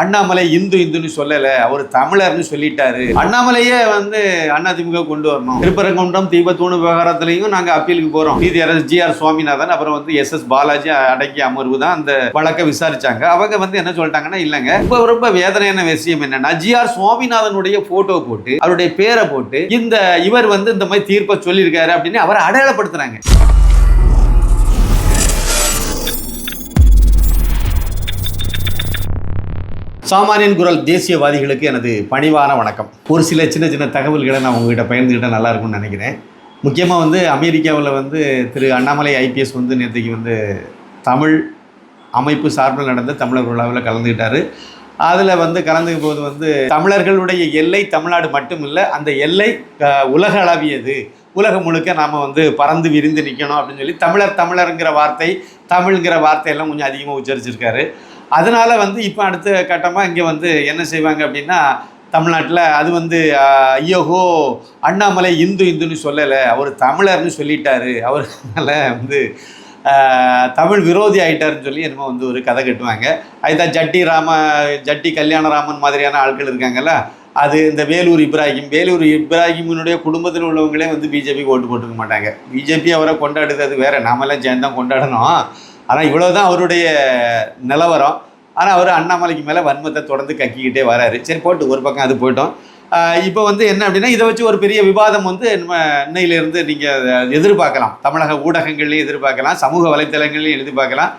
அண்ணாமலை இந்துன்னு சொல்லலை, அவர் தமிழர்னு சொல்லிட்டாரு. அண்ணாமலையே அதிமுக கொண்டு வரணும். திருப்பரங்குன்றம் தீபத்தூணு விவகாரத்திலையும் நாங்கள் அப்பீலுக்கு போகிறோம். நீதியரசர் GR சுவாமிநாதன் அப்புறம் SS பாலாஜி அடக்கிய அமர்வு தான் அந்த வழக்கை விசாரிச்சாங்க. அவங்க என்ன சொல்லிட்டாங்கன்னா, இல்லைங்க, இப்போ ரொம்ப வேதனையான விஷயம் என்னன்னா, GR சுவாமிநாதனுடைய போட்டோ போட்டு அவருடைய பேரை போட்டு இவர் இந்த மாதிரி தீர்ப்பை சொல்லியிருக்காரு அப்படின்னு அவரை அடையாளப்படுத்துறாங்க. சாமானியன் குரல் தேசியவாதிகளுக்கு எனது பணிவான வணக்கம். ஒரு சில சின்ன தகவல்களை நான் உங்ககிட்ட பகிர்ந்துக்கிட்டால் நல்லா இருக்கும்னு நினைக்கிறேன். முக்கியமாக அமெரிக்காவில் திரு அண்ணாமலை IPS நேற்றுக்கு தமிழ் அமைப்பு சார்பில் நடந்த தமிழர் விழாவில் கலந்துக்கிட்டார். அதில் கலந்துக்கும் போது தமிழர்களுடைய எல்லை தமிழ்நாடு மட்டும் இல்லை, அந்த எல்லை உலக அளவியது, உலகம் முழுக்க நாம் பறந்து விரிந்து நிற்கணும் அப்படின்னு சொல்லி தமிழருங்கிற வார்த்தை, தமிழ்ங்கிற வார்த்தையெல்லாம் கொஞ்சம் அதிகமாக உச்சரிச்சிருக்காரு. அதனால் இப்போ அடுத்த கட்டமாக இங்கே என்ன செய்வாங்க அப்படின்னா, தமிழ்நாட்டில் அது ஐயோஹோ அண்ணாமலை இந்துன்னு சொல்லலை, அவர் தமிழர்னு சொல்லிட்டாரு, அவர்னால தமிழ் விரோதி ஆகிட்டாருன்னு சொல்லி என்னமோ ஒரு கதை கட்டுவாங்க. அதுதான் ஜட்டி கல்யாணராமன் மாதிரியான ஆட்கள் இருக்காங்கல்ல, அது இந்த வேலூர் இப்ராஹிமினுடைய குடும்பத்தில் உள்ளவங்களே பிஜேபிக்கு ஓட்டு போட்டுக்க மாட்டாங்க. பிஜேபி அவரை கொண்டாடுது, அது வேறு, நாமெல்லாம் சேர்ந்து தான் கொண்டாடணும். ஆனால் இவ்வளோதான் அவருடைய நிலவரம். ஆனால் அவர் அண்ணாமலைக்கு மேலே வன்மத்தை தொடர்ந்து கக்கிக்கிட்டே வராரு. சரி, போட்டு ஒரு பக்கம் அது போயிட்டோம். இப்போ என்ன அப்படின்னா, இதை வச்சு ஒரு பெரிய விவாதம் இன்னையிலேருந்து நீங்கள் எதிர்பார்க்கலாம். தமிழக ஊடகங்கள்லையும் எதிர்பார்க்கலாம், சமூக வலைத்தளங்கள்லையும் எதிர்பார்க்கலாம்,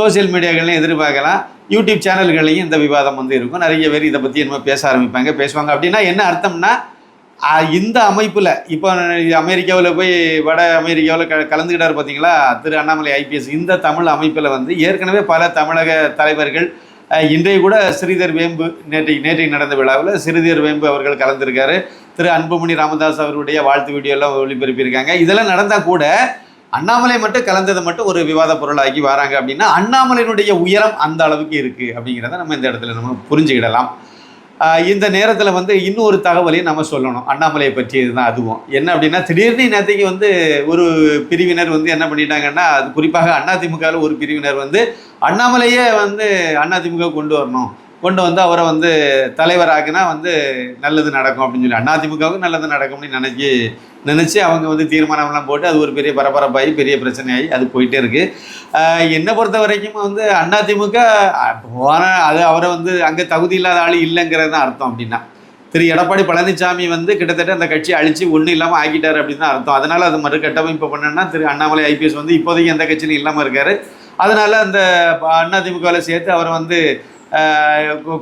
சோசியல் மீடியாக்கள்லையும் எதிர்பார்க்கலாம், யூடியூப் சேனல்கள்லையும் இந்த விவாதம் இருக்கும். நிறைய பேர் இதை பற்றி பேச பேசுவாங்க. அப்படின்னா என்ன அர்த்தம்னா, இந்த அமைப்பில் இப்போ அமெரிக்காவில் போய் வட அமெரிக்காவில் கலந்துக்கிட்டார் பார்த்தீங்களா திரு அண்ணாமலை IPS, இந்த தமிழ் அமைப்பில் ஏற்கனவே பல தமிழக தலைவர்கள், இன்றைய கூட ஸ்ரீதர் வேம்பு நேற்றைக்கு நடந்த விழாவில் ஸ்ரீதர் வேம்பு அவர்கள் கலந்துருக்காரு. திரு அன்புமணி ராமதாஸ் அவருடைய வாழ்த்து வீடியோலாம் ஒளிபரப்பியிருக்காங்க. இதெல்லாம் நடந்தால் கூட அண்ணாமலை மட்டும் கலந்ததை மட்டும் ஒரு விவாத பொருளாக்கி வராங்க. அப்படின்னா அண்ணாமலையினுடைய உயரம் அந்த அளவுக்கு இருக்குது அப்படிங்கிறத நம்ம இந்த இடத்துல நம்ம புரிஞ்சுக்கிடலாம். இந்த நேரத்தில் இன்னொரு தகவலையும் நம்ம சொல்லணும். அண்ணாமலையை பற்றியது தான் அதுவும். என்ன அப்படின்னா, திடீர்னு நேற்றுக்கு ஒரு பிரிவினர் என்ன பண்ணிட்டாங்கன்னா, அது குறிப்பாக அதிமுகவில் ஒரு பிரிவினர் அண்ணாமலையே அதிமுக கொண்டு வரணும், கொண்டு அவரை தலைவராக்குனா நல்லது நடக்கும் அப்படின்னு சொல்லி, அதிமுகவுக்கு நல்லது நடக்கும் அப்படின்னு நினச்சி அவங்க தீர்மானம்லாம் போட்டு அது ஒரு பெரிய பரபரப்பாகி பெரிய பிரச்சனையாகி அது போயிட்டே இருக்குது. என்னை பொறுத்த வரைக்கும் அதிமுக அது அவரை அங்கே தகுதி இல்லாத ஆள் இல்லைங்கிறது தான் அர்த்தம். அப்படின்னா திரு எடப்பாடி பழனிசாமி கிட்டத்தட்ட அந்த கட்சியை அழித்து ஒன்றும் இல்லாமல் ஆக்கிட்டார் அப்படின்னு தான் அர்த்தம். அதனால் அது மறுகட்டமைப்பு பண்ணணும்னா திரு அண்ணாமலை IPS இப்போதைக்கு எந்த கட்சியிலும் இல்லாமல் இருக்கார். அதனால் அந்த அதிமுகவில் சேர்த்து அவரை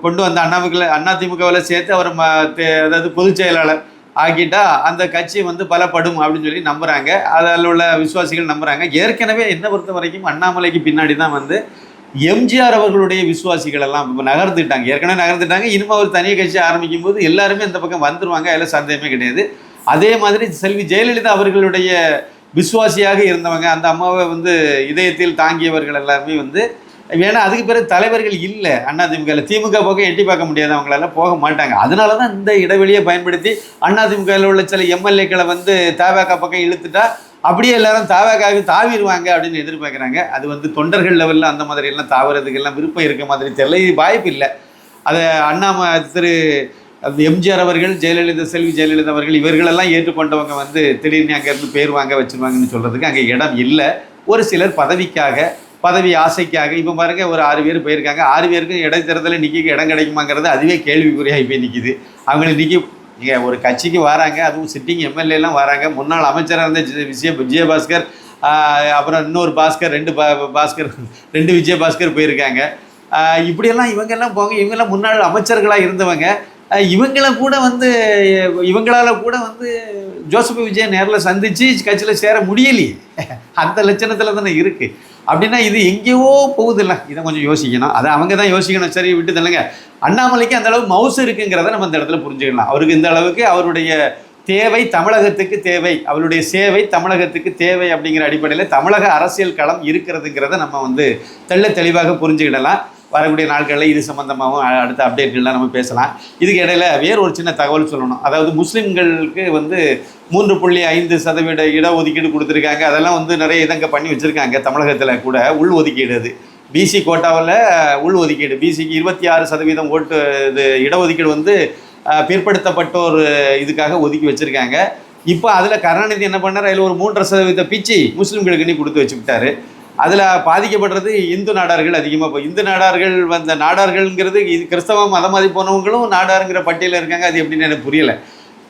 கொண்டு வந்த அதிமுகவில் சேர்த்து அவர் அதாவது பொதுச் செயலாளர் ஆக்கிட்டா அந்த கட்சி பலப்படும் அப்படின்னு சொல்லி நம்புகிறாங்க. அதில் உள்ள விசுவாசிகள் நம்புகிறாங்க. ஏற்கனவே என்னை பொறுத்த வரைக்கும் அண்ணாமலைக்கு பின்னாடி தான் MGR அவர்களுடைய விசுவாசிகள் எல்லாம் இப்போ நகர்ந்துட்டாங்க, ஏற்கனவே நகர்ந்துட்டாங்க. இனிமேல் ஒரு தனியாக கட்சி ஆரம்பிக்கும் போது எல்லாருமே இந்த பக்கம் வந்துடுவாங்க, அதில் சந்தேகமே கிடையாது. அதே மாதிரி செல்வி ஜெயலலிதா அவர்களுடைய விசுவாசியாக இருந்தவங்க, அந்த அம்மாவை இதயத்தில் தாங்கியவர்கள் எல்லாருமே ஏன்னா அதுக்கு பிறகு தலைவர்கள் இல்லை அதிமுகவில். திமுக பக்கம் எட்டி பார்க்க முடியாது, அவங்களால போக மாட்டாங்க. அதனால தான் இந்த இடைவெளியை பயன்படுத்தி அதிமுகவில் உள்ள சில MLAக்களை தவேக பக்கம் இழுத்துட்டா அப்படியே எல்லாரும் தவேகாவுக்கு தாவிடுவாங்க அப்படின்னு எதிர்பார்க்குறாங்க. அது தொண்டர்கள் லெவலில் அந்த மாதிரி எல்லாம் தாவறதுக்கெல்லாம் விருப்பம் இருக்க மாதிரி தெரியல, வாய்ப்பு இல்லை. அதை திரு MGR அவர்கள், செல்வி ஜெயலலிதா அவர்கள் இவர்களெல்லாம் ஏற்றுக்கொண்டவங்க திடீர்னு அங்கேருந்து பேர் வாங்க வச்சுருவாங்கன்னு சொல்கிறதுக்கு அங்கே இடம் இல்லை. ஒரு சிலர் பதவி ஆசைக்காக இப்போ பாருங்க, ஒரு 6 பேர் போயிருக்காங்க. 6 பேருக்கும் இடைத்தேர்தலில் நிற்க இடம் கிடைக்குமாங்கிறது அதுவே கேள்விக்குறியாக போய் நிற்கிது. அவங்களுக்கு நீங்கள் ஒரு கட்சிக்கு வராங்க, அதுவும் சிட்டிங் MLAலாம் வராங்க. முன்னாள் அமைச்சராக இருந்த விஜயபாஸ்கர், அப்புறம் இன்னொரு பாஸ்கர், 2 விஜயபாஸ்கர் போயிருக்காங்க. இப்படியெல்லாம் இவங்கெல்லாம் போங்க. இவங்கெல்லாம் முன்னாள் அமைச்சர்களாக இருந்தவங்க. இவங்களால கூட ஜோசப் விஜய் நேரில் சந்தித்து கட்சியில் சேர முடியலையே. அந்த லட்சணத்தில் தானே இருக்குது. அப்படின்னா இது எங்கேயோ போகுதில்ல, இதை கொஞ்சம் யோசிக்கணும். அதை அவங்க தான் யோசிக்கணும். சரி, விட்டு தள்ளுங்க. அண்ணாமலைக்கு அந்த அளவு மவுசு இருக்குங்கிறத நம்ம இந்த இடத்துல புரிஞ்சுக்கலாம். அவருக்கு இந்த அளவுக்கு அவருடைய தேவை தமிழகத்துக்கு தேவை, அவருடைய சேவை தமிழகத்துக்கு தேவை அப்படிங்கிற அடிப்படையில் தமிழக அரசியல் களம் இருக்கிறதுங்கிறத நம்ம தெளிவாக புரிஞ்சுக்கிடலாம். வரக்கூடிய நாட்களில் இது சம்மந்தமாகவும் அடுத்த அப்டேட்கள்லாம் நம்ம பேசலாம். இதுக்கு இடையில் வேறு ஒரு சின்ன தகவல் சொல்லணும். அதாவது முஸ்லீம்களுக்கு 3.5% இடஒதுக்கீடு கொடுத்துருக்காங்க. அதெல்லாம் நிறைய இதங்க பண்ணி வச்சுருக்காங்க. தமிழகத்தில் கூட உள் ஒதுக்கீடு அது பிசி கோட்டாவில் உள் ஒதுக்கீடு, பிசிக்கு 26% ஓட்டு இது இடஒதுக்கீடு வந்து பிற்படுத்தப்பட்டோர் இதுக்காக ஒதுக்கி வச்சுருக்காங்க. இப்போ அதில் கருணாநிதி என்ன பண்ணார், அதில் ஒரு 3.5% பிச்சு முஸ்லீம்களுக்கு நீ கொடுத்து வச்சுக்கிட்டாரு. அதில் பாதிக்கப்படுறது இந்து நாடார்கள் அதிகமாக. இப்போ இந்து நாடார்கள் வந்த நாடார்கள்ங்கிறது இது கிறிஸ்தவ மதமாதி போனவங்களும் நாடாருங்கிற பட்டியலில் இருக்காங்க. அது எப்படின்னு எனக்கு புரியலை.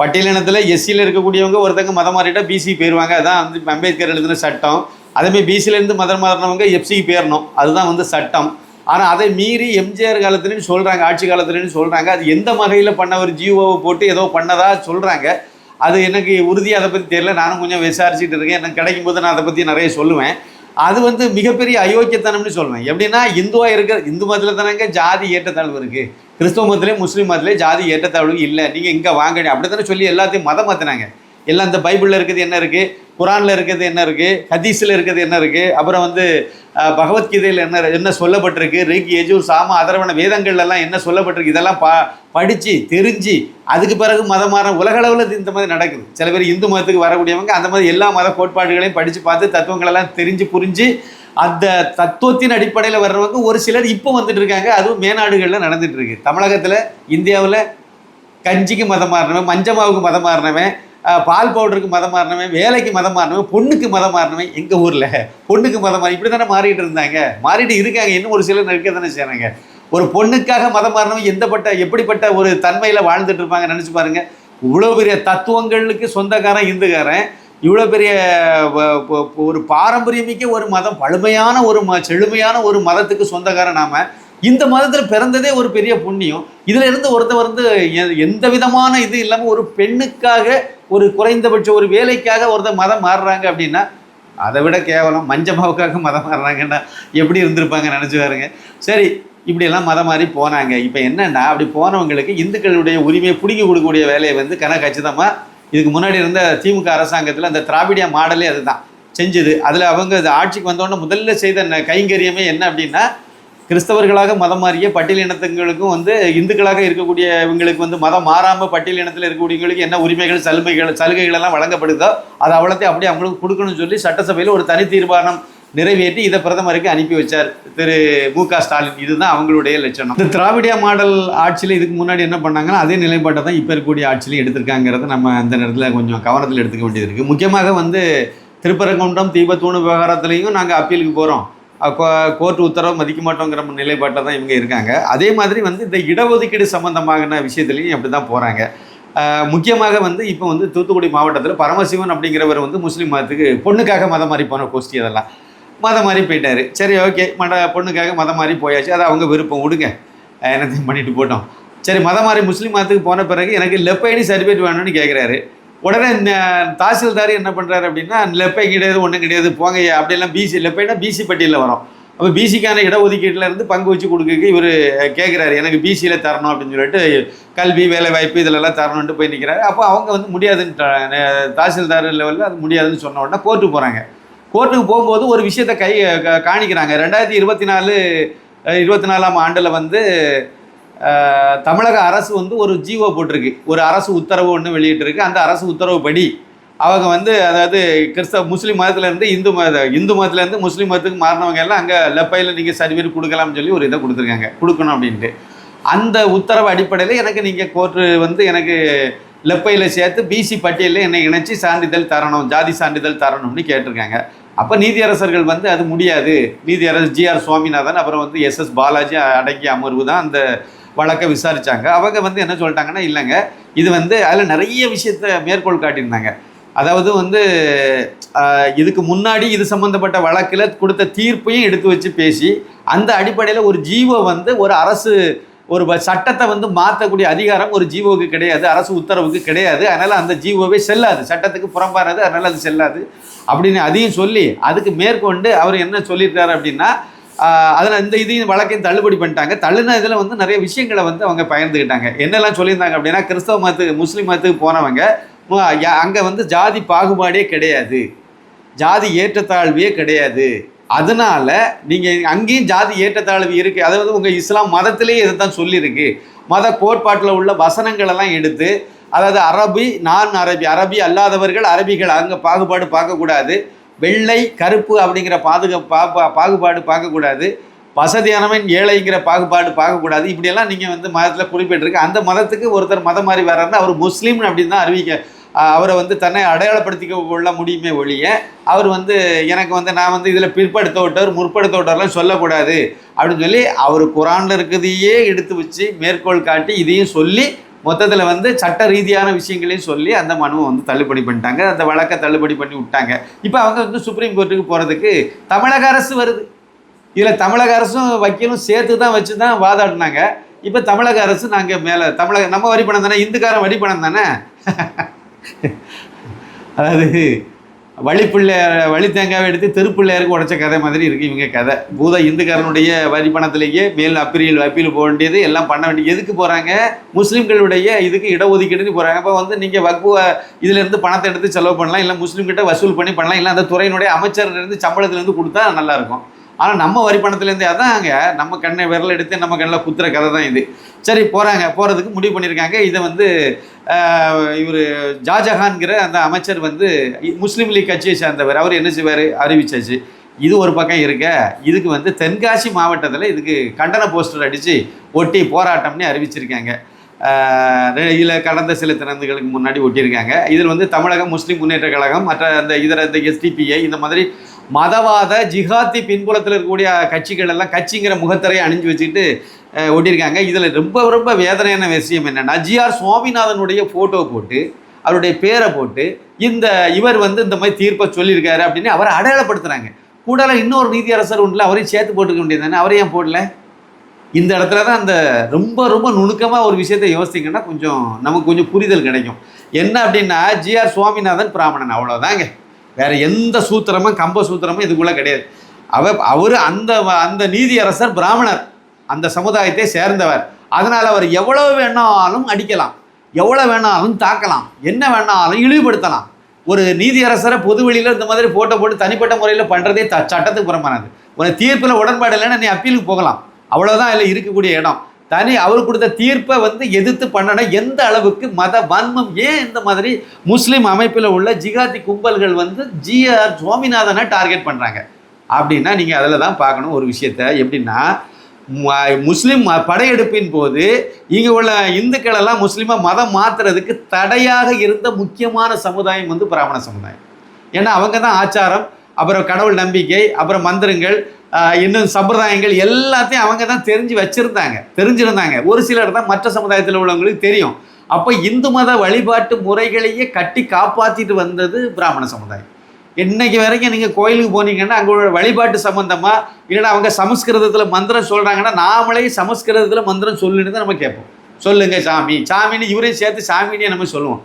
பட்டியலினத்தில் எஸ்சியில் இருக்கக்கூடியவங்க ஒருத்தங்க மதம் மாறிட்டா பிசி போயிடுவாங்க. அதுதான் வந்து அம்பேத்கர் எழுதின சட்டம். அதேமாதிரி பிசியிலேருந்து மதம் மாறினவங்க எஃப்சிக்கு போயிடணும், அதுதான் வந்து சட்டம். ஆனால் அதை மீறி எம்ஜிஆர் காலத்துலேன்னு சொல்கிறாங்க, ஆட்சி காலத்துலேன்னு சொல்கிறாங்க. அது எந்த வகையில் பண்ண ஒரு ஜியோவை போட்டு ஏதோ பண்ணதா சொல்கிறாங்க. அது எனக்கு உறுதியாக அதை பற்றி தெரியல. நானும் கொஞ்சம் விசாரிச்சுட்டு இருக்கேன். எனக்கு கிடைக்கும் போது நான் அதை பற்றி நிறைய சொல்லுவேன். அது வந்து மிகப்பெரிய அயோக்கியத்தனம்னு சொல்லுவேன். எப்படின்னா இந்துவாக இருக்கிற இந்து மதத்தில் தானேங்க ஜாதி ஏற்றத்தாழ்வு இருக்குது. கிறிஸ்தவ மதத்துலேயும் முஸ்லீம் மதத்துலேயும் ஜாதி ஏற்றத்தாழ்வு இல்லை, நீங்கள் இங்கே வாங்க அப்படி தானே சொல்லி எல்லாத்தையும் மதம் மாற்றினாங்க. எல்லாம் இந்த பைபிளில் இருக்கிறது என்ன இருக்குது, குரானில் இருக்கிறது என்ன இருக்குது, ஹதீஸில் இருக்கிறது என்ன இருக்குது, அப்புறம் வந்து பகவத்கீதையில் என்ன சொல்லப்பட்டிருக்கு, ரிக் யஜூர் சாம அதர்வண வேதங்கள்லாம் என்ன சொல்லப்பட்டிருக்கு, இதெல்லாம் படித்து தெரிஞ்சு அதுக்கு பிறகு மதம் மாற உலகளவில் இந்த மாதிரி நடக்குது. சில பேர் இந்து மதத்துக்கு வரக்கூடியவங்க அந்த மாதிரி எல்லா மத கோட்பாடுகளையும் படித்து பார்த்து தத்துவங்களெல்லாம் தெரிஞ்சு புரிஞ்சு அந்த தத்துவத்தின் அடிப்படையில் வர்றவங்க ஒரு சிலர் இப்போ வந்துட்டு இருக்காங்க. அதுவும் மேநாடுகளில் நடந்துட்டு இருக்கு. தமிழகத்தில் இந்தியாவில் கஞ்சிக்கு மதம் மாறினவன், மஞ்சமாவுக்கு மதம் மாறினவன், பால் பவுடருக்கு மதம் மாறினவன், வேலைக்கு மதம் மாறினவன், பொண்ணுக்கு மதம் மாறினவன், எங்கள் ஊரில் பொண்ணுக்கு மதம் மாறி இப்படி தானே மாறிட்டு இருந்தாங்க, மாறிட்டு இருக்காங்க. இன்னும் ஒரு சிலர் இருக்க தானே செய்கிறாங்க. ஒரு பொண்ணுக்காக மதம் மாறினவன் எப்படிப்பட்ட ஒரு தன்மையில் வாழ்ந்துட்டு இருப்பாங்க நினச்சி பாருங்க. இவ்வளோ பெரிய தத்துவங்களுக்கு சொந்தக்காரன் இந்துக்காரன், இவ்வளோ பெரிய ஒரு பாரம்பரியமிக்க ஒரு மதம், பழமையான ஒரு செழுமையான ஒரு மதத்துக்கு சொந்தக்காரன் நாம். இந்த மதத்தில் பிறந்ததே ஒரு பெரிய புண்ணியம். இதில் இருந்து ஒருத்தர் வந்து எந்த விதமான இது இல்லாமல் ஒரு பெண்ணுக்காக ஒரு குறைந்தபட்ச ஒரு வேலைக்காக ஒருத்தர் மதம் மாறுறாங்க அப்படின்னா அதை விட கேவலம் மஞ்சமாவுக்காக மதம் மாறுறாங்கன்னா எப்படி இருந்திருப்பாங்க நினச்சி பாருங்க. சரி, இப்படியெல்லாம் மதம் மாறி போனாங்க. இப்போ என்னென்னா அப்படி போனவங்களுக்கு இந்துக்களுடைய உரிமையை பிடிங்கி கொடுக்கக்கூடிய வேலையை வந்து கச்சிதமாக இதுக்கு முன்னாடி இருந்த திமுக அரசாங்கத்தில் அந்த திராவிடியா மாடலே அதுதான் செஞ்சுது. அதில் அவங்க ஆட்சிக்கு வந்தோடனே முதல்ல செய்த கைங்கரியமே என்ன அப்படின்னா, கிறிஸ்தவர்களாக மதம் மாறிய பட்டியல் இனத்துங்களுக்கும் வந்து இந்துக்களாக இருக்கக்கூடிய இவங்களுக்கு வந்து மதம் மாறாமல் பட்டியல் இனத்தில் இருக்கக்கூடியவங்களுக்கு என்ன உரிமைகள் சலுகைகள் எல்லாம் வழங்கப்படுதோ அதை அவ்வளோத்தையும் அப்படியே அவங்களுக்கு கொடுக்கணும்னு சொல்லி சட்டசபையில் ஒரு தனி தீர்மானம் நிறைவேற்றி இதை பிரதமருக்கு அனுப்பி வச்சார் திரு மு.க. ஸ்டாலின். இதுதான் அவங்களுடைய லட்சணம். இந்த திராவிடியா மாடல் ஆட்சியில் இதுக்கு முன்னாடி என்ன பண்ணாங்கன்னா அதே நிலைப்பாட்டை தான் இப்போ இருக்கக்கூடிய ஆட்சியிலையும் எடுத்திருக்காங்கிறத நம்ம அந்த நேரத்தில் கொஞ்சம் கவனத்தில் எடுத்துக்க வேண்டியது இருக்குது. முக்கியமாக வந்து திருப்பரங்குன்றம் தீபத்தூண் விவகாரத்துலேயும் நாங்கள் அப்பீலுக்கு போகிறோம், கோர்ட் உத்தரவு மதிக்க மாட்டோங்கிற நிலைப்பாட்டில் தான் இவங்க இருக்காங்க. அதே மாதிரி வந்து இந்த இடஒதுக்கீடு சம்பந்தமான விஷயத்துலையும் அப்படி தான் போகிறாங்க. முக்கியமாக வந்து இப்போ வந்து தூத்துக்குடி மாவட்டத்தில் பரமசிவன் அப்படிங்கிறவர் வந்து முஸ்லீம் மதத்துக்கு பொண்ணுக்காக மதம் மாறி போன கோஷ்டி, அதெல்லாம் மதம் மாறி போயிட்டார். சரி, ஓகே, பொண்ணுக்காக மதம் மாறி போயாச்சு, அது அவங்க விருப்பம், விடுங்க, என்னத்தையும் பண்ணிட்டு போட்டோம். சரி, மதம் மாறி முஸ்லீம் மதத்துக்கு போன பிறகு எனக்கு லெஃப்ட் ஐடி சர்டிஃபிகேட் வேணும்னு கேட்குறாரு. உடனே தாசில்தார் என்ன பண்ணுறாரு அப்படின்னா, லெஃப்ட் ஐ கிடையாது, ஒன்றும் கிடையாது, போங்க அப்படியெல்லாம் பிசி லெஃப்ட் ஐனா பிசி பட்டியலில் வரும். அப்போ பிசிக்கான இடஒதுக்கீட்டில் இருந்து பங்கு வச்சு கொடுக்க இவர் கேட்குறாரு, எனக்கு பிசியில் தரணும் அப்படின்னு சொல்லிட்டு கல்வி வேலை வாய்ப்பு இதிலெல்லாம் தரணுன்ட்டு போய் நிற்கிறாரு. அப்போ அவங்க வந்து முடியாதுன்னு தாசில்தார் லெவலில் அது முடியாதுன்னு சொன்ன உடனே கோர்ட்டுக்கு போகிறாங்க. கோர்ட்டுக்கு போகும்போது ஒரு விஷயத்தை காணிக்கிறாங்க. 2024 ஆண்டில் வந்து தமிழக அரசு வந்து ஒரு ஜிஓ போட்டிருக்கு, ஒரு அரசு உத்தரவு ஒன்று வெளியிட்டிருக்கு. அந்த அரசு உத்தரவுப்படி அவங்க வந்து அதாவது முஸ்லீம் மதத்துலேருந்து இந்து மதத்துலேருந்து முஸ்லீம் மதத்துக்கு மாறினவங்க எல்லாம் அங்கே லெப்பையில் நீங்கள் சர்டிஃபிகேட் கொடுக்கலாம்னு சொல்லி ஒரு இதை கொடுத்துருக்காங்க, கொடுக்கணும் அப்படின்ட்டு. அந்த உத்தரவு அடிப்படையில் எனக்கு நீங்கள் கோர்ட்டு வந்து எனக்கு லெப்பையில் சேர்த்து பிசி பட்டியலில் என்னை இணைச்சி சான்றிதழ் தரணும், ஜாதி சான்றிதழ் தரணும்னு கேட்டிருக்காங்க. அப்போ நீதியரசர்கள் வந்து அது முடியாது, நீதியரசர் ஜிஆர் சுவாமிநாதன் அப்புறம் வந்து எஸ்எஸ் பாலாஜி அடங்கிய அமர்வு தான் அந்த வழக்கை விசாரித்தாங்க. அவங்க வந்து என்ன சொல்லிட்டாங்கன்னா, இல்லைங்க, இது வந்து அதில் நிறைய விஷயத்தை மேற்கோள் காட்டியிருந்தாங்க. அதாவது வந்து இதுக்கு முன்னாடி இது சம்மந்தப்பட்ட வழக்கில் கொடுத்த தீர்ப்பையும் எடுத்து வச்சு பேசி அந்த அடிப்படையில் ஒரு ஜீவோ வந்து ஒரு அரசு ஒரு சட்டத்தை வந்து மாற்றக்கூடிய அதிகாரம் ஒரு ஜீவோவுக்கு கிடையாது, அரசு உத்தரவுக்கு கிடையாது. அதனால் அந்த ஜீவோவே செல்லாது, சட்டத்துக்கு புறம்பானது, அதனால் அது செல்லாது அப்படின்னு அதையும் சொல்லி அதுக்கு மேற்கொண்டு அவர் என்ன சொல்லியிருக்காரு அப்படின்னா, அதில் இந்த இதையும் வழக்கையும் தள்ளுபடி பண்ணிட்டாங்க. தள்ளுன இதில் வந்து நிறைய விஷயங்களை வந்து அவங்க பயந்துக்கிட்டாங்க. என்னெல்லாம் சொல்லியிருந்தாங்க அப்படின்னா, கிறிஸ்தவ மதத்துக்கு முஸ்லீம் மதத்துக்கு போனவங்க அங்கே வந்து ஜாதி பாகுபாடே கிடையாது, ஜாதி ஏற்றத்தாழ்வே கிடையாது, அதனால் நீங்கள் அங்கேயும் ஜாதி ஏற்றத்தாழ்வு இருக்குது. அதாவது உங்கள் இஸ்லாம் மதத்திலேயே இதை தான் சொல்லியிருக்கு. மத கோட்பாட்டில் உள்ள வசனங்களெல்லாம் எடுத்து, அதாவது அரபி நான் அரபி, அரபி அல்லாதவர்கள் அரபிகள் அங்கே பாகுபாடு பார்க்கக்கூடாது, வெள்ளை கருப்பு அப்படிங்கிற பாகுபாடு பார்க்கக்கூடாது, வசதியானவன் ஏழைங்கிற பாகுபாடு பார்க்கக்கூடாது, இப்படியெல்லாம் நீங்கள் வந்து மதத்தில் குறிப்பிட்டிருக்கு. அந்த மதத்துக்கு ஒருத்தர் மதம் மாறி வர்றாருன்னா அவர் முஸ்லீம் அப்படின்னு தான் அறிவிக்க, அவரை வந்து தன்னை அடையாளப்படுத்திக்க கொள்ள முடியுமே ஒழிய அவர் வந்து எனக்கு வந்து நான் வந்து இதில் பிற்படுத்தப்பட்டவர் முற்படுத்தப்பட்டவர்லாம் சொல்லக்கூடாது அப்படின்னு சொல்லி அவர் குரானில் இருக்கிறதையே எடுத்து வச்சு மேற்கோள் காட்டி இதையும் சொல்லி மொத்தத்தில் வந்து சட்ட ரீதியான விஷயங்களையும் சொல்லி அந்த மனுவை வந்து தள்ளுபடி பண்ணிட்டாங்க. அந்த வழக்கை தள்ளுபடி பண்ணி விட்டாங்க. இப்போ அவங்க வந்து சுப்ரீம் கோர்ட்டுக்கு போகிறதுக்கு தமிழக அரசு வருது. இதில் தமிழக அரசும் வக்கீலும் சேர்த்து தான் வச்சு தான் வாதாடினாங்க. இப்போ தமிழக அரசு நாங்கள் மேலே தமிழக நம்ம வரி பணம் தானே, இந்துக்காரன் வரி பணம் தானே. அதாவது வழி தேங்காவை எடுத்து தெருப்பிள்ளையாருக்கு உடைச்ச கதை மாதிரி இருக்குது இவங்க கதை. பூத இந்துக்காரனுடைய வரி பணத்திலேயே மேல் அப்பீல் போக வேண்டியது எல்லாம் பண்ண வேண்டியது. எதுக்கு போகிறாங்க? முஸ்லீம்களுடைய இதுக்கு இடஒதுக்கீடுன்னு போகிறாங்க. அப்போ வந்து நீங்கள் வக்ஃபு இதிலேருந்து பணத்தை எடுத்து செலவு பண்ணலாம், இல்லை முஸ்லீம்கிட்ட வசூல் பண்ணி பண்ணலாம், இல்லை அந்த துறையினுடைய அமைச்சர்லேருந்து சம்பளத்துலேருந்து கொடுத்தா நல்லாயிருக்கும். ஆனால் நம்ம வரி பணத்துலேருந்து அதாங்க நம்ம கண்ணை விரல் எடுத்து நம்ம கண்ணில் குத்துற கதை தான் இது. சரி போகிறதுக்கு முடிவு பண்ணியிருக்காங்க. இதை வந்து இவர் ஷாஜஹான்கிற அந்த அமைச்சர் வந்து முஸ்லீம் லீக் கட்சியை சேர்ந்தவர், அவர் என்ன செய்வார் அறிவிச்சாச்சு. இது ஒரு பக்கம் இருக்க, இதுக்கு வந்து தென்காசி மாவட்டத்தில் இதுக்கு கண்டன போஸ்டர் அடித்து ஒட்டி போராட்டம்னு அறிவிச்சிருக்காங்க. இதில் கடந்த சில தினங்களுக்கு முன்னாடி ஒட்டியிருக்காங்க. இதில் வந்து தமிழக முஸ்லீம் முன்னேற்ற கழகம் மற்ற அந்த இந்த எஸ்டிபிஐ இந்த மாதிரி மதவாத ஜிஹாத்தி பின்புலத்தில் இருக்கக்கூடிய கட்சிகள் எல்லாம் கட்சிங்கிற முகத்திரையை அணிஞ்சு வச்சுக்கிட்டு ஒட்டியிருக்காங்க. இதில் ரொம்ப ரொம்ப வேதனையான விஷயம் என்னென்னா, ஜிஆர் சுவாமிநாதனுடைய ஃபோட்டோ போட்டு அவருடைய பேரை போட்டு இவர் வந்து இந்த மாதிரி தீர்ப்பை சொல்லியிருக்காரு அப்படின்னு அவரை அடையாளப்படுத்துகிறாங்க. கூடால இன்னொரு நீதியரசர் ஒன்றில் அவரையும் சேர்த்து போட்டுக்க வேண்டியது தானே, அவரையும் போடல. இந்த இடத்துல தான் அந்த ரொம்ப ரொம்ப நுணுக்கமாக ஒரு விஷயத்தை யோசிச்சிங்கன்னா நமக்கு கொஞ்சம் புரிதல் கிடைக்கும். என்ன அப்படின்னா, ஜிஆர் சுவாமிநாதன் பிராமணன், அவ்வளோதாங்க. வேறு எந்த சூத்திரமும் கம்ப சூத்திரமும் இதுக்குள்ளே கிடையாது. அவர் அந்த நீதியரசர் பிராமணர், அந்த சமுதாயத்தை சேர்ந்தவர். அதனால் அவர் எவ்வளோ வேணாலும் அடிக்கலாம், எவ்வளோ வேணாலும் தாக்கலாம், என்ன வேணாலும் இழிவுபடுத்தலாம். ஒரு நீதியரசரை பொதுவெளியில் இந்த மாதிரி ஃபோட்டோ போட்டு தனிப்பட்ட முறையில் பண்ணுறதே சட்டத்துக்கு புறம்பானது. ஒரு தீர்ப்பில் உடன்பாடு இல்லைன்னா நீ அப்பீலுக்கு போகலாம், அவ்வளோதான் இல்லை இருக்கக்கூடிய இடம். அவர் கொடுத்த தீர்ப்பை வந்து எதிர்த்து பண்ணனா எந்த அளவுக்கு மத வன்மம், ஏன் இந்த மாதிரி முஸ்லீம் அமைப்பில் உள்ள ஜிகாதி கும்பல்கள் வந்து ஜிஆர் சுவாமிநாதனை டார்கெட் பண்ணுறாங்க அப்படின்னா நீங்கள் அதில் தான் பார்க்கணும் ஒரு விஷயத்த. எப்படின்னா, முஸ்லீம் படையெடுப்பின் போது இங்கே உள்ள இந்துக்களெல்லாம் முஸ்லீமாக மதம் மாற்றுறதுக்கு தடையாக இருந்த முக்கியமான சமுதாயம் வந்து பிராமண சமுதாயம். ஏன்னா அவங்க தான் ஆச்சாரம், அப்புறம் கடவுள் நம்பிக்கை, அப்புறம் மந்திரங்கள், இன்னும் சம்பிரதாயங்கள் எல்லாத்தையும் அவங்க தான் தெரிஞ்சிருந்தாங்க. ஒரு சிலர் தான் மற்ற சமுதாயத்தில் உள்ளவங்களுக்கு தெரியும். அப்போ இந்து மத வழிபாட்டு முறைகளையே கட்டி காப்பாற்றிட்டு வந்தது பிராமண சமுதாயம். இன்னைக்கு வரைக்கும் நீங்கள் கோயிலுக்கு போனீங்கன்னா அங்கே வழிபாட்டு சம்மந்தமாக இல்லைன்னா அவங்க சமஸ்கிருதத்தில் மந்திரம் சொல்கிறாங்கன்னா நாமளே சமஸ்கிருதத்தில் மந்திரம் சொல்லுன்னு தான் நம்ம கேட்போம். சொல்லுங்க சாமின்னு இவரையும் சேர்த்து சாமின்னே நம்ம சொல்லுவோம்.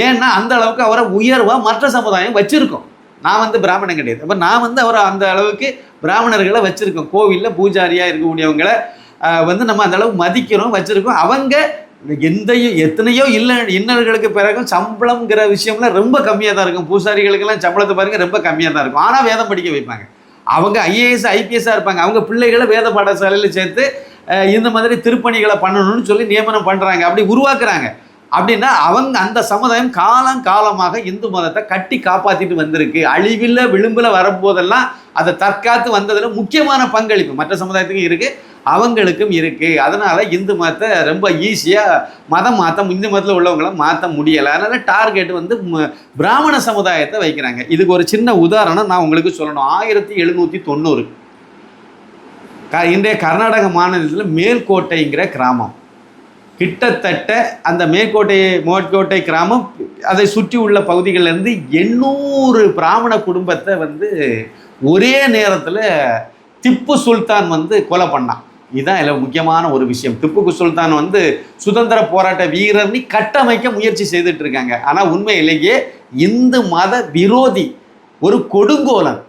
ஏன்னா அந்த அளவுக்கு அவரை உயர்வாக மற்ற சமுதாயம் வச்சுருக்கோம். நான் வந்து பிராமணன் கிடையாது. அப்போ நான் வந்து அவரை அந்த அளவுக்கு பிராமணர்களை வச்சுருக்கோம். கோவிலில் பூஜாரியாக இருக்கக்கூடியவங்களை வந்து நம்ம அந்த அளவுக்கு மதிக்கிறோம், வச்சுருக்கோம். அவங்க எத்தனையோ இன்னல்களுக்கு பிறகு சம்பளம்ங்கிற விஷயம்லாம் ரொம்ப கம்மியாக தான் இருக்கும். பூசாரிகளுக்கெல்லாம் சம்பளத்தை பாருங்கள் ரொம்ப கம்மியாக தான் இருக்கும். ஆனால் வேதம் படிக்க வைப்பாங்க. அவங்க ஐஏஎஸ் ஐபிஎஸ்ஸாக இருப்பாங்க. அவங்க பிள்ளைகளை வேத பாடசாலையில் சேர்த்து இந்த மாதிரி திருப்பணிகளை பண்ணணும்னு சொல்லி நியமனம் பண்ணுறாங்க, அப்படி உருவாக்குறாங்க. அப்படின்னா அவங்க அந்த சமுதாயம் காலமாக இந்து மதத்தை கட்டி காப்பாற்றிட்டு வந்திருக்கு. அழிவில் விளிம்பில் வரும்போதெல்லாம் அதை தற்காத்து வந்ததில் முக்கியமான பங்களிப்பு மற்ற சமுதாயத்துக்கும் இருக்குது, அவங்களுக்கும் இருக்குது. அதனால் இந்து மதத்தை ரொம்ப ஈஸியாக இந்து மதத்தில் உள்ளவங்கள மாற்ற முடியலை. அதனால் டார்கெட் வந்து பிராமண சமுதாயத்தை வைக்கிறாங்க. இதுக்கு ஒரு சின்ன உதாரணம் நான் உங்களுக்கு சொல்லணும். 1790 இன்றைய கர்நாடக மாநிலத்தில் மேல்கோட்டைங்கிற கிராமம், கிட்டத்தட்ட அந்த மேற்கோட்டை கிராமம் அதை சுற்றி உள்ள பகுதிகளிலேருந்து 800 பிராமண குடும்பத்தை வந்து ஒரே நேரத்தில் திப்பு சுல்தான் வந்து கொலை பண்ணான். இதுதான் இதில் முக்கியமான ஒரு விஷயம். திப்பு சுல்தான் வந்து சுதந்திர போராட்ட வீரர்னு கட்டமைக்க முயற்சி செய்துட்டு இருக்காங்க. ஆனால் உண்மையிலேயே இந்து மத விரோதி, ஒரு கொடுங்கோலன்.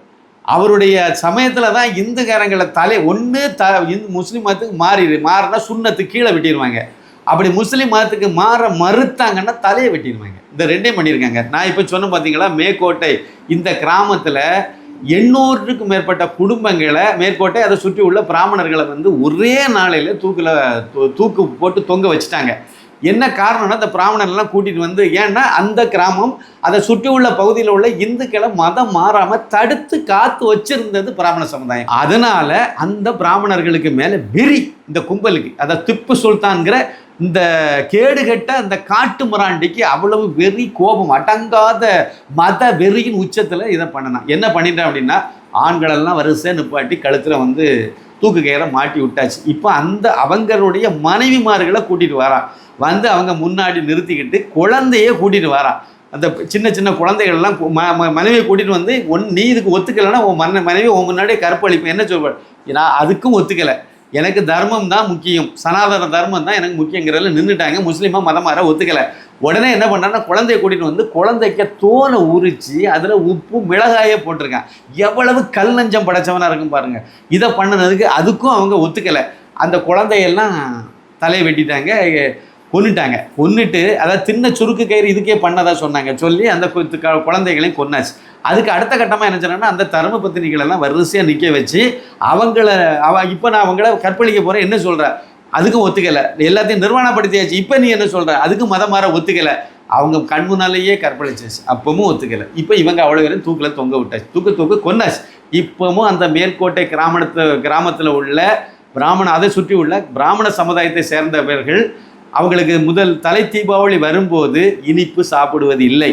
அவருடைய சமயத்தில் தான் இந்துக்காரங்களை முஸ்லீம் மதத்துக்கு மாறினா சுண்ணத்துக்கு கீழே வெட்டிடுவாங்க. அப்படி முஸ்லீம் மதத்துக்கு மறுத்தாங்கன்னா தலையை வெட்டிடுவாங்க. இந்த ரெண்டையும் பண்ணியிருக்காங்க. நான் இப்போ சொன்ன பார்த்தீங்களா, மேற்கோட்டை இந்த கிராமத்தில் 800க்கும் மேற்பட்ட குடும்பங்களை, மேற்கோட்டை அதை சுற்றி உள்ள பிராமணர்களை வந்து ஒரே நாளையில் தூக்கு போட்டு தொங்க வச்சுட்டாங்க. என்ன காரணம்னா அந்த பிராமணர்லாம் கூட்டிகிட்டு வந்து, ஏன்னா அந்த கிராமம் அதை சுற்றி உள்ள பகுதியில் உள்ள இந்துக்களை மதம் மாறாமல் தடுத்து காத்து வச்சிருந்தது பிராமண சமுதாயம். அதனால அந்த பிராமணர்களுக்கு மேலே வெறி இந்த கும்பலுக்கு, அதை திப்பு சுல்தான்கிற இந்த கேடுகட்ட அந்த காட்டு மிராண்டிக்கு அவ்வளவு வெறி, கோபம், அடங்காத மத வெறியின் உச்சத்தில் இதை பண்ணினான். என்ன பண்ணிட்டேன் அப்படின்னா, ஆண்களெல்லாம் வரிசை நிப்பாட்டி கழுத்தில் வந்து தூக்கு கயிறை மாட்டி விட்டாச்சு. இப்போ அந்த அவங்களுடைய மனைவிமார்களை கூட்டிகிட்டு வரான். வந்து அவங்க முன்னாடி நிறுத்திக்கிட்டு குழந்தையே கூட்டிகிட்டு வரான். அந்த சின்ன சின்ன குழந்தைகள்லாம் மனைவியை கூட்டிகிட்டு வந்து, நீ இதுக்கு ஒத்துக்கலைன்னா உன் மனைவி உன் முன்னாடியே கற்பழிப்பு. என்ன சொல்வாள்? நான் அதுக்கும் ஒத்துக்கலை, எனக்கு தர்மம் தான் முக்கியம், சனாதன தர்மம் தான் எனக்கு முக்கியங்கிறதுல நின்றுட்டாங்க. முஸ்லீமாக மதம் மாற ஒத்துக்கலை. உடனே என்ன பண்ணான்னா, குழந்தைய கூட்டிகிட்டு வந்து குழந்தைக்கு தோலை உரித்து அதில் உப்பு மிளகாயே போட்டிருக்கான். எவ்வளவு கல் நஞ்சம் படைச்சவனாக இருக்கும் பாருங்கள். இதை பண்ணினதுக்கு அதுக்கும் அவங்க ஒத்துக்கலை. அந்த குழந்தையெல்லாம் தலையை வெட்டிட்டாங்க, கொன்னுட்டாங்க. கொன்னுட்டு அதாவது தின்ன சுருக்கு கயிறு இதுக்கே பண்ணதா சொன்னாங்க. சொல்லி அந்த குழந்தைகளையும் கொன்னாச்சு. அதுக்கு அடுத்த கட்டமாக என்ன சொன்னாங்கன்னா, அந்த தர்ம பத்தினிகளெல்லாம் வரிசையாக நிற்க வச்சு இப்போ நான் அவங்கள கற்பழிக்க போகிறேன், என்ன சொல்கிறேன், அதுக்கும் ஒத்துக்கலை. எல்லாத்தையும் நிர்வாணப்படுத்தியாச்சு, இப்போ நீ என்ன சொல்கிற, அதுக்கும் மதம் மாற ஒத்துக்கலை. அவங்க கண் முன்னாலேயே கற்பழிச்சாச்சு, அப்பவும் ஒத்துக்கலை. இப்போ இவங்க அவ்வளோ பேரும் தூக்கில் தொங்க விட்டாச்சு, தூக்கு கொன்னாச்சு. இப்போவும் அந்த மேல்கோட்டை கிராமத்தில் உள்ள அதை சுற்றி உள்ள பிராமண சமுதாயத்தை சேர்ந்தவர்கள் அவங்களுக்கு முதல் தலை தீபாவளி வரும்போது இனிப்பு சாப்பிடுவது இல்லை.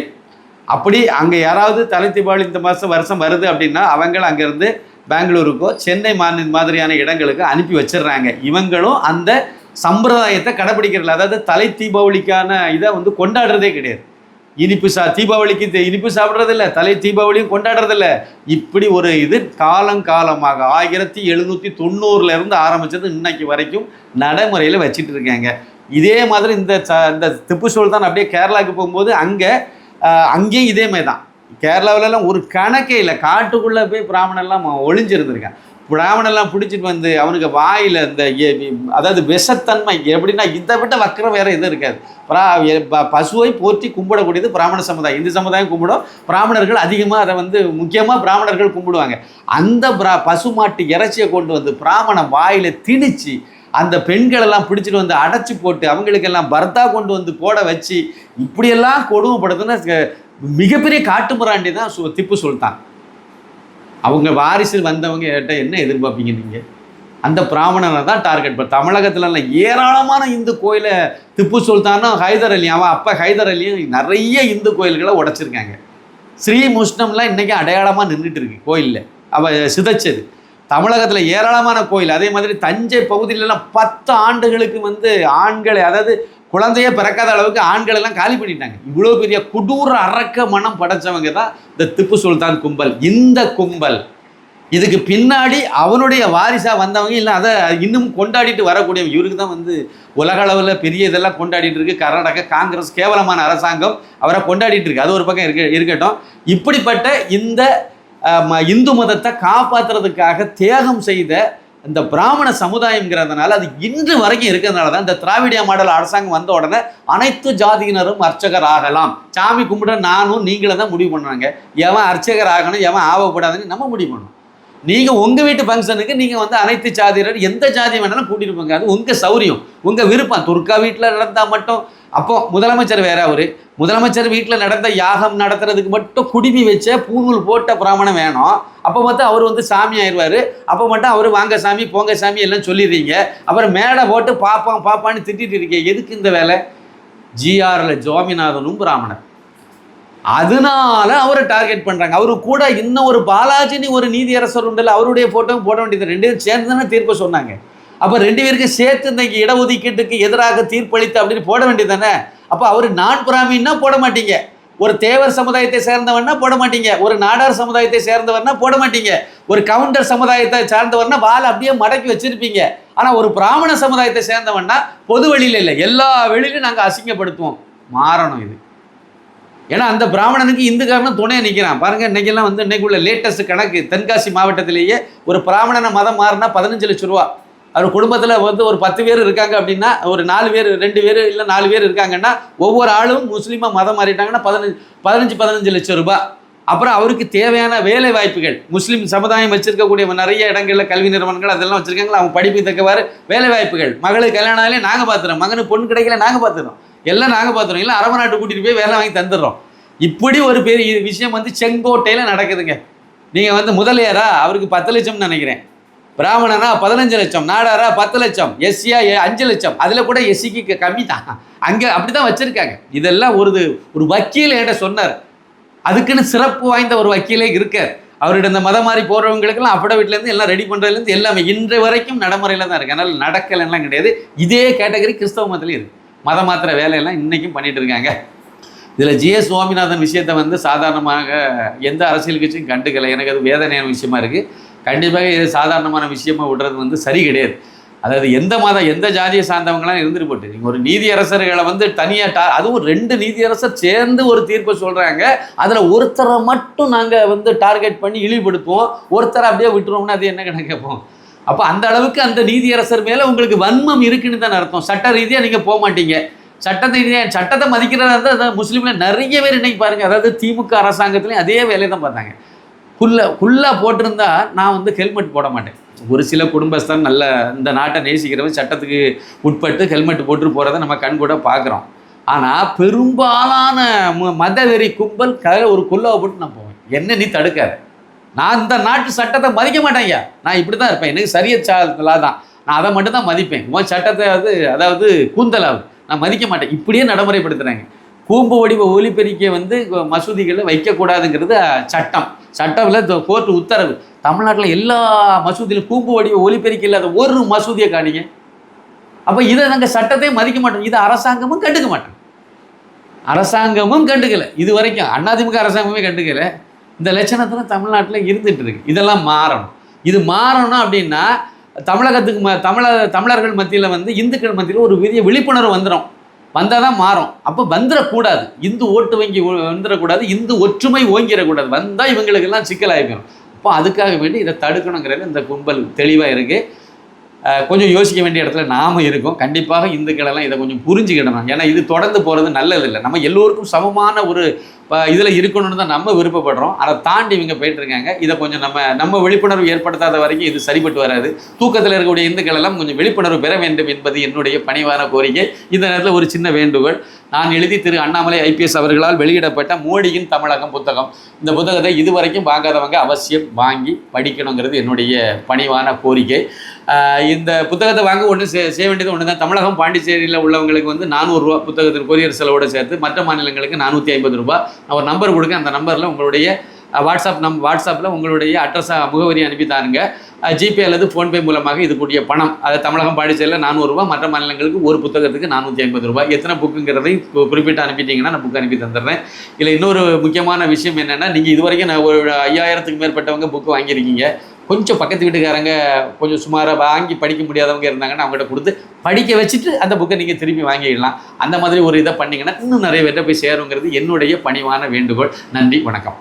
அப்படி அங்கே யாராவது தலை தீபாவளி இந்த வருஷம் வருது அப்படின்னா அவங்கள அங்கேருந்து பெங்களூருக்கோ சென்னை மாதிரியான இடங்களுக்கு அனுப்பி வச்சிடுறாங்க. இவங்களும் அந்த சம்பிரதாயத்தை கடைப்பிடிக்கிறதில்ல. அதாவது தலை தீபாவளிக்கான இதை வந்து கொண்டாடுறதே கிடையாது. தீபாவளிக்கு இனிப்பு சாப்பிட்றதில்ல, தலை தீபாவளியும் கொண்டாடுறதில்ல. இப்படி ஒரு இது காலங்காலமாக 1790 ஆரம்பித்தது இன்னைக்கு வரைக்கும் நடைமுறையில் வச்சுட்டு இருக்காங்க. இதே மாதிரி இந்த திப்பு சுல்தான் அப்படியே கேரளாவுக்கு போகும்போது அங்கேயும் இதே மாதிரி தான். கேரளாவிலலாம் ஒரு கணக்கே இல்லை, காட்டுக்குள்ளே போய் பிராமணெல்லாம் ஒளிஞ்சிருந்துருக்கான். பிராமணெல்லாம் பிடிச்சிட்டு வந்து அவனுக்கு வாயில் இந்த அதாவது விஷத்தன்மை எப்படின்னா இதை விட்ட வக்கரம் வேறு எதுவும் இருக்காது. பசுவை போற்றி கும்பிடக்கூடியது பிராமண சமுதாயம். இந்து சமுதாயம் கும்பிடும், பிராமணர்கள் அதிகமாக அதை வந்து முக்கியமாக பிராமணர்கள் கும்பிடுவாங்க. அந்த பசு மாட்டு இறைச்சியை கொண்டு வந்து பிராமண வாயில் திணிச்சு அந்த பெண்களெல்லாம் பிடிச்சிட்டு வந்து அடைச்சி போட்டு அவங்களுக்கெல்லாம் பர்தா கொண்டு வந்து போட வச்சு இப்படியெல்லாம் கொடுமைப்படுத்துன்னா மிகப்பெரிய காட்டுமிராண்டி தான் திப்பு சுல்தான். அவங்க வாரிசில் வந்தவங்க என்ன எதிர்பார்ப்பீங்க நீங்கள்? அந்த பிராமணனை தான் டார்கெட் பண்ண. தமிழகத்துலலாம் ஏராளமான இந்து கோயிலை திப்பு சுல்தானும் ஹைதர் அலி, அவன் அப்போ ஹைதர் அலியும் நிறைய இந்து கோயில்களை உடைச்சிருக்காங்க. ஸ்ரீ முஷ்ணம்லாம் இன்றைக்கி அடையாளமாக நின்றுட்டு இருக்கு கோயிலில், அவள் சிதைச்சது. தமிழகத்தில் ஏராளமான கோயில். அதே மாதிரி தஞ்சை பகுதியிலலாம் 10 ஆண்டுகளுக்கு வந்து ஆண்களை, அதாவது குழந்தையே பிறக்காத அளவுக்கு ஆண்கள் எல்லாம் காலி பண்ணிட்டாங்க. இவ்வளோ பெரிய கொடூர அரக்க மனம் படைச்சவங்க தான் இந்த திப்பு சுல்தான் கும்பல். இந்த கும்பல் இதுக்கு பின்னாடி அவனுடைய வாரிசாக வந்தவங்க இல்லை, அதை இன்னும் கொண்டாடிட்டு வரக்கூடியவங்க. இவருக்கு தான் வந்து உலக அளவில் பெரிய இதெல்லாம் கொண்டாடிட்டு இருக்கு. கர்நாடக காங்கிரஸ் கேவலமான அரசாங்கம் அவரை கொண்டாடிட்டு இருக்கு. அது ஒரு பக்கம் இருக்கட்டும். இப்படிப்பட்ட இந்த இந்து மதத்தை காப்பாற்றுறதுக்காக தியாகம் செய்த இந்த பிராமண சமுதாயம்ங்கிறதுனால அது இன்று வரைக்கும் இருக்கிறதுனால தான் இந்த திராவிடியா மாடல் அரசாங்கம் வந்த உடனே அனைத்து ஜாதியினரும் அர்ச்சகர் ஆகலாம். சாமி கும்பிட நானும் நீங்களே தான் முடிவு பண்ணுறாங்க. எவன் அர்ச்சகர் ஆகணும் எவன் ஆகக்கூடாதுன்னு நம்ம முடிவு பண்ணணும். நீங்கள் உங்கள் வீட்டு ஃபங்க்ஷனுக்கு நீங்கள் வந்து அனைத்து ஜாதியினர் எந்த ஜாதி வேணாலும் கூட்டிகிட்டு போங்க, அது உங்கள் சௌரியம், உங்கள் விருப்பம். துர்கா வீட்டில் நடந்தால் மட்டும் அப்போ முதலமைச்சர் வேற, முதலமைச்சர் வீட்டில் நடந்த யாகம் நடத்துறதுக்கு மட்டும் குடிமி வச்ச பூநூல் போட்ட பிராமணம் வேணும். அப்போ மட்டும் அவர் வந்து சாமி ஆயிடுவார். அப்போ மட்டும் அவர் வாங்க சாமி போங்க சாமி எல்லாம் சொல்லிடுறீங்க. அப்புறம் மேடை போட்டு பாப்பான்னு திட்டிட்டு இருக்கீங்க. எதுக்கு இந்த வேலை? ஜிஆரில் ஜோமிநாதனும் பிராமணர், அதனால அவரை டார்கெட் பண்ணுறாங்க. அவரு கூட இன்னும் ஒரு பாலாஜினி ஒரு நீதியரசர் உண்டல்ல, அவருடைய ஃபோட்டோவும் போட வேண்டியது. 2 பேரும் சேர்ந்து தானே தீர்ப்பு சொன்னாங்க. அப்போ 2 பேருக்கும் சேர்த்து இன்னைக்கு இடஒதுக்கீட்டுக்கு எதிராக தீர்ப்பளித்து அப்படின்னு போட வேண்டியது தானே. அப்போ அவர் நான் பிராமின்னா போட மாட்டீங்க, ஒரு தேவர் சமுதாயத்தை சேர்ந்தவன்னா போட மாட்டீங்க, ஒரு நாடார் சமுதாயத்தை சேர்ந்தவர்னா போட மாட்டீங்க, ஒரு கவுண்டர் சமுதாயத்தை சேர்ந்தவர்னா வாழை அப்படியே மடக்கி வச்சிருப்பீங்க. ஆனால் ஒரு பிராமண சமுதாயத்தை சேர்ந்தவன்னா பொது வெளியில் இல்லை, எல்லா வெளியிலும் நாங்கள் அசிங்கப்படுத்துவோம். மாறணும் இது. ஏன்னா அந்த பிராமணனுக்கு இந்துக்காரனும் துணையை நிற்கிறான் பாருங்கள். இன்றைக்கெல்லாம் வந்து இன்றைக்குள்ள லேட்டஸ்ட் கணக்கு, தென்காசி மாவட்டத்திலேயே ஒரு பிராமணனை மதம் மாறினா 15 லட்சம் ரூபா. அவர் குடும்பத்தில் வந்து ஒரு 10 பேர் இருக்காங்க அப்படின்னா, ஒரு 4 பேர் 2 பேர் இல்லை 4 பேர் இருக்காங்கன்னா ஒவ்வொரு ஆளும் முஸ்லீமாக மதம் மாறிட்டாங்கன்னா 15 லட்சம் ரூபாய். அப்புறம் அவருக்கு தேவையான வேலை வாய்ப்புகள், முஸ்லீம் சமுதாயம் வச்சிருக்கக்கூடிய நிறைய இடங்களில் கல்வி நிறுவனங்கள் அதெல்லாம் வச்சுருக்காங்களா, அவங்க படிப்பு தக்கவாறு வேலை வாய்ப்புகள். மகளுக்கு கல்யாணம் ஆகலே நாங்கள் பார்த்துறோம், மகனுக்கு பொண்ணு கிடைக்கல நாங்கள் பார்த்துறோம், எல்லாம் நாங்கள் பார்த்துறோம், இல்லை அரபு நாட்டு கூட்டிகிட்டு போய் வேலை வாங்கி தந்துடுறோம். இப்படி ஒரு பெரிய விஷயம் வந்து செங்கோட்டையில் நடக்குதுங்க. நீங்கள் வந்து முதலியாரா அவருக்கு 10 லட்சம்னு நினைக்கிறேன், பிராமணனா 15 லட்சம், நாடாரா 10 லட்சம், எஸ்சியா 5 லட்சம். அதில் கூட எஸ்சிக்கு கம்மி தான், அங்கே அப்படி தான் வச்சுருக்காங்க. இதெல்லாம் ஒரு வக்கீல் என்கிட்ட சொன்னார். அதுக்குன்னு சிறப்பு வாய்ந்த ஒரு வக்கீலே இருக்கார். அவருடைய இந்த மதம் மாறி போகிறவங்களுக்கெல்லாம் அப்பட வீட்டிலேருந்து எல்லாம் ரெடி பண்ணுறதுலேருந்து எல்லாமே இன்று வரைக்கும் நடைமுறையில் தான் இருக்குது. அதனால் நடக்கலைலாம் கிடையாது. இதே கேட்டகரி கிறிஸ்தவ மதத்துலேயும் இருக்குது. மதம் மாத்திர வேலையெல்லாம் இன்றைக்கும் பண்ணிகிட்டு இருக்காங்க. இதில் ஜிஎஸ் சுவாமிநாதன் விஷயத்தை வந்து சாதாரணமாக எந்த அரசியல் கட்சியும் கண்டுக்கலை. எனக்கு அது வேதனையான விஷயமா இருக்குது. கண்டிப்பாக இது சாதாரணமான விஷயமா விடுறது வந்து சரி கிடையாது. அதாவது எந்த ஜாதியை சார்ந்தவங்களாம் இருந்துட்டு போட்டு, நீங்கள் ஒரு நீதியரசர்களை வந்து தனியாக அதுவும் 2 நீதியரசர் சேர்ந்து ஒரு தீர்ப்பை சொல்கிறாங்க. அதில் ஒருத்தரை மட்டும் நாங்கள் வந்து டார்கெட் பண்ணி இழிவுபடுத்துவோம், ஒருத்தரை அப்படியே விட்டுருவோம்னா அது என்ன கணக்கு கேட்போம். அப்போ அந்த அளவுக்கு அந்த நீதியரசர் மேலே உங்களுக்கு வன்மம் இருக்குன்னு தான் அர்த்தம். சட்ட ரீதியாக நீங்கள் போக மாட்டீங்க. சட்டத்தை மதிக்கிறதா இருந்தால் முஸ்லீமில் நிறைய பேர் இன்னைக்கு பாருங்கள், அதாவது திமுக அரசாங்கத்துலேயும் அதே வேலையை தான் பார்த்தாங்க. ஃபுல்லாக போட்டிருந்தா நான் வந்து ஹெல்மெட் போட மாட்டேன். ஒரு சில குடும்பஸ்தான் நல்ல இந்த நாட்டை நேசிக்கிறவங்க சட்டத்துக்கு உட்பட்டு ஹெல்மெட் போட்டு போகிறத நம்ம கண் கூட பார்க்குறோம். ஆனால் பெரும்பாலான மதவெறி கும்பல் ஒரு கொல்லாவை போட்டு நான் போவேன். என்ன நீ தடுக்காத, நான் இந்த நாட்டு சட்டத்தை மதிக்க மாட்டேன் ஐயா, நான் இப்படி தான் இருப்பேன், எனக்கு சரியலா தான், நான் அதை மட்டும் தான் மதிப்பேன், உன் சட்டத்தை அதாவது கூந்தலாவது நான் மதிக்க மாட்டேன். இப்படியே நடைமுறைப்படுத்துகிறாங்க. கூம்பு வடிவ ஒலிபெருக்கியை வந்து மசூதிகளில் வைக்கக்கூடாதுங்கிறது சட்டத்தில் கோர்ட்டு உத்தரவு. தமிழ்நாட்டில் எல்லா மசூதியிலும் கூம்பு வடிவ ஒலிபெருக்கி இல்லாத ஒரு மசூதியை காணிங்க. அப்போ இதை நாங்கள் சட்டத்தையும் மதிக்க மாட்டோம். இதை அரசாங்கமும் கண்டுக்க மாட்டோம். அரசாங்கமும் கண்டுக்கலை, இது வரைக்கும் அதிமுக அரசாங்கமே கண்டுக்கலை. இந்த லட்சணத்தில் தமிழ்நாட்டில் இருந்துகிட்டு இருக்கு. இதெல்லாம் மாறணும். இது மாறணும் அப்படின்னா தமிழர்கள் மத்தியில் வந்து இந்துக்கள் மத்தியில் ஒரு பெரிய விழிப்புணர்வு வந்தால் தான் மாறும். அப்போ வந்துடக்கூடாது, இந்து ஓட்டு வங்கி வந்துடக்கூடாது, இந்து ஒற்றுமை ஓங்கிடக்கூடாது. வந்தால் இவங்களுக்கெல்லாம் சிக்கலாகிக்கணும். அப்போ அதுக்காக வேண்டி இதை தடுக்கணுங்கிறது இந்த கும்பல் தெளிவாக இருக்குது. கொஞ்சம் யோசிக்க வேண்டிய இடத்துல நாம் இருக்கோம். கண்டிப்பாக இந்துக்களெல்லாம் இதை கொஞ்சம் புரிஞ்சுக்கிடணும். ஏன்னா இது தொடர்ந்து போகிறது நல்லதில்லை. நம்ம எல்லோருக்கும் சமமான ஒரு இதில் இருக்கணும்னு தான் நம்ம விருப்பப்படுறோம். அதை தாண்டி இவங்க போயிட்டுருக்காங்க. இதை கொஞ்சம் நம்ம விழிப்புணர்வு ஏற்படுத்தாத வரைக்கும் இது சரிப்பட்டு வராது. தூக்கத்தில் இருக்கக்கூடிய இந்துக்கள் எல்லாம் கொஞ்சம் விழிப்புணர்வு பெற வேண்டும் என்பது என்னுடைய பணிவான கோரிக்கை. இந்த நேரத்தில் ஒரு சின்ன வேண்டுகோள். நான் எழுதி திரு அண்ணாமலை IPS அவர்களால் வெளியிடப்பட்ட மோடியின் தமிழகம் புத்தகம், இந்த புத்தகத்தை இதுவரைக்கும் வாங்காதவங்க அவசியம் வாங்கி படிக்கணுங்கிறது என்னுடைய பணிவான கோரிக்கை. இந்த புத்தகத்தை வாங்க ஒன்று செய்ய வேண்டியது ஒன்று தான். தமிழகம் பாண்டிச்சேரியில் உள்ளவங்களுக்கு வந்து 400 ரூபா புத்தகத்தின் கொரியர் செலவோடு சேர்த்து, மற்ற மாநிலங்களுக்கு 450 ரூபா. நான் ஒரு நம்பர் கொடுக்க, அந்த நம்பரில் உங்களுடைய வாட்ஸ்அப்பில் உங்களுடைய அட்ரஸாக முகவரி அனுப்பி தாருங்க. ஜிபே அல்லது ஃபோன்பே மூலமாக இதுக்குரிய பணம், அது தமிழகம் பாண்டிச்சேரியில் 400 ரூபா, மற்ற மாநிலங்களுக்கு ஒரு புத்தகத்துக்கு 450 ரூபாய். எத்தனை புக்குங்கிறதையும் குறிப்பிட்டு அனுப்பிட்டீங்கன்னா நான் புக்கு அனுப்பி தந்துடுறேன். இல்லை இன்னொரு முக்கியமான விஷயம் என்னென்னா, நீங்கள் இதுவரைக்கும் நான் ஒரு 5000த்துக்கு மேற்பட்டவங்க புக்கு வாங்கியிருக்கீங்க. கொஞ்சம் பக்கத்து வீட்டுக்காரங்க கொஞ்சம் சுமாராக வாங்கி படிக்க முடியாதவங்க இருந்தாங்கன்னா அவங்ககிட்ட கொடுத்து படிக்க வச்சுட்டு அந்த புக்கை நீங்கள் திருப்பி வாங்கிடலாம். அந்த மாதிரி ஒரு இதை பண்ணிங்கன்னா இன்னும் நிறைய பேர்ட்ட போய் சேருங்கிறது என்னுடைய பணிவான வேண்டுகோள். நன்றி, வணக்கம்.